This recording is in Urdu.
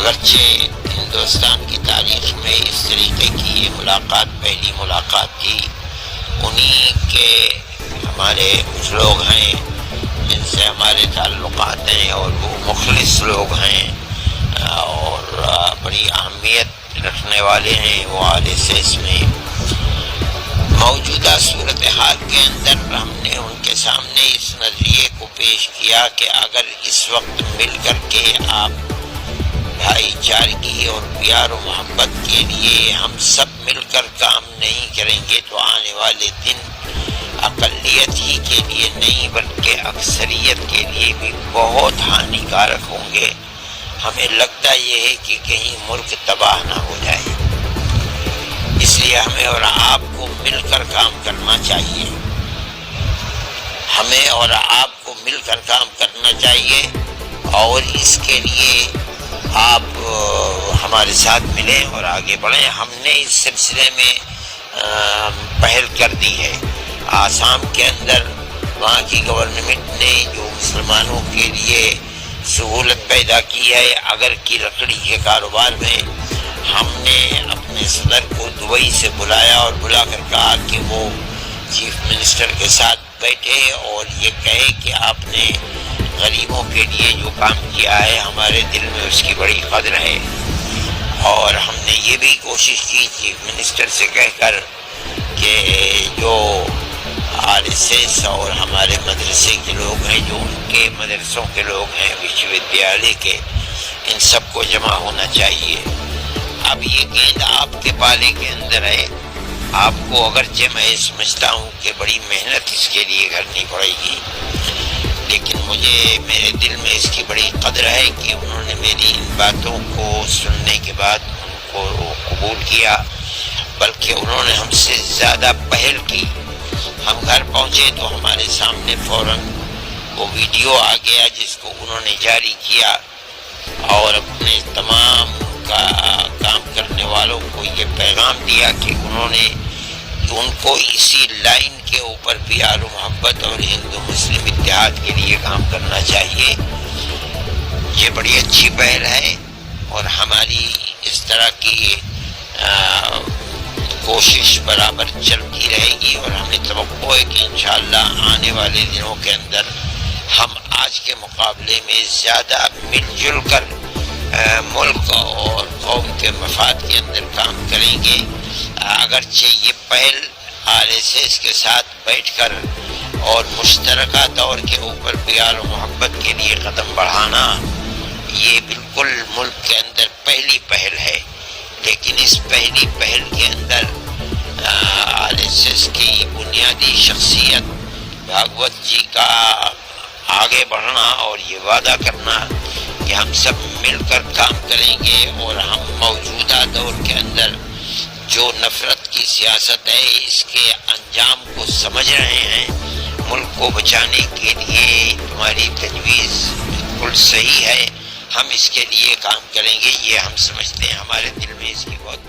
اگرچہ ہندوستان کی تاریخ میں اس طریقے کی یہ ملاقات پہلی ملاقات تھی، انہی کے ہمارے کچھ لوگ ہیں جن سے ہمارے تعلقات ہیں اور وہ مخلص لوگ ہیں اور بڑی اہمیت رکھنے والے ہیں وہ RSS میں۔ موجودہ صورتحال کے اندر ہم نے ان کے سامنے اس نظریے کو پیش کیا کہ اگر اس وقت مل کر کے آپ بھائی چارگی اور پیار و محبت کے لیے ہم سب مل کر کام نہیں کریں گے تو آنے والے دن اقلیت ہی کے لیے نہیں بلکہ اکثریت کے لیے بھی بہت ہانیکارک ہوں گے۔ ہمیں لگتا یہ ہے کہ کہیں ملک تباہ نہ ہو جائے، اس لیے ہمیں اور آپ کو مل کر کام کرنا چاہیے، ہمیں اور آپ کو مل کر کام کرنا چاہیے اور اس کے لیے آپ ہمارے ساتھ ملیں اور آگے بڑھیں۔ ہم نے اس سلسلے میں پہل کر دی ہے۔ آسام کے اندر وہاں کی گورنمنٹ نے جو مسلمانوں کے لیے سہولت پیدا کی ہے، اگر کی لکڑی کے کاروبار میں، ہم نے اپنے صدر کو دبئی سے بلایا اور بلا کر کہا کہ وہ چیف منسٹر کے ساتھ بیٹھے اور یہ کہے کہ آپ نے غریبوں کے لیے جو کام کیا ہے ہمارے دل میں اس کی بڑی قدر ہے۔ اور ہم نے یہ بھی کوشش کی چیف منسٹر سے کہہ کر کہ جو RSS اور ہمارے مدرسے کے لوگ ہیں، جو ان کے مدرسوں کے لوگ ہیں وشو ودیالیہ کے، ان سب کو جمع ہونا چاہیے۔ اب یہ گیند آپ کے پالے کے اندر ہے، آپ کو اگرچہ میں سمجھتا ہوں کہ بڑی محنت اس کے لیے کرنی پڑے گی، لیکن مجھے میرے دل میں اس کی بڑی قدر ہے کہ انہوں نے میری ان باتوں کو سننے کے بعد ان کو قبول کیا، بلکہ انہوں نے ہم سے زیادہ پہل کی۔ ہم گھر پہنچے تو ہمارے سامنے فوراً وہ ویڈیو آ گیا جس کو انہوں نے جاری کیا اور اپنے تمام کام کرنے والوں کو یہ پیغام دیا کہ انہوں نے ان کو اسی لائن کے اوپر پیار و محبت اور ہندو مسلم اتحاد کے لیے کام کرنا چاہیے۔ یہ بڑی اچھی پہل ہے اور ہماری اس طرح کی کوشش برابر چلتی رہے گی اور ہمیں توقع ہے کہ انشاءاللہ آنے والے دنوں کے اندر ہم آج کے مقابلے میں زیادہ مل جل کر ملک اور قوم کے مفاد کے اندر کام کریں گے۔ اگرچہ یہ پہل RSS کے ساتھ بیٹھ کر اور مشترکہ طور کے اوپر پیار و محبت کے لیے قدم بڑھانا یہ بالکل ملک کے اندر پہلی پہل ہے، لیکن اس پہلی پہل کے اندر RSS کی بنیادی شخصیت بھاگوت جی کا آگے بڑھنا اور یہ وعدہ کرنا کہ ہم سب مل کر کام کریں گے اور ہم موجودہ دور کے اندر جو نفرت کی سیاست ہے اس کے انجام کو سمجھ رہے ہیں، ملک کو بچانے کے لیے تمہاری تجویز بالکل صحیح ہے، ہم اس کے لیے کام کریں گے، یہ ہم سمجھتے ہیں، ہمارے دل میں اس کی بہت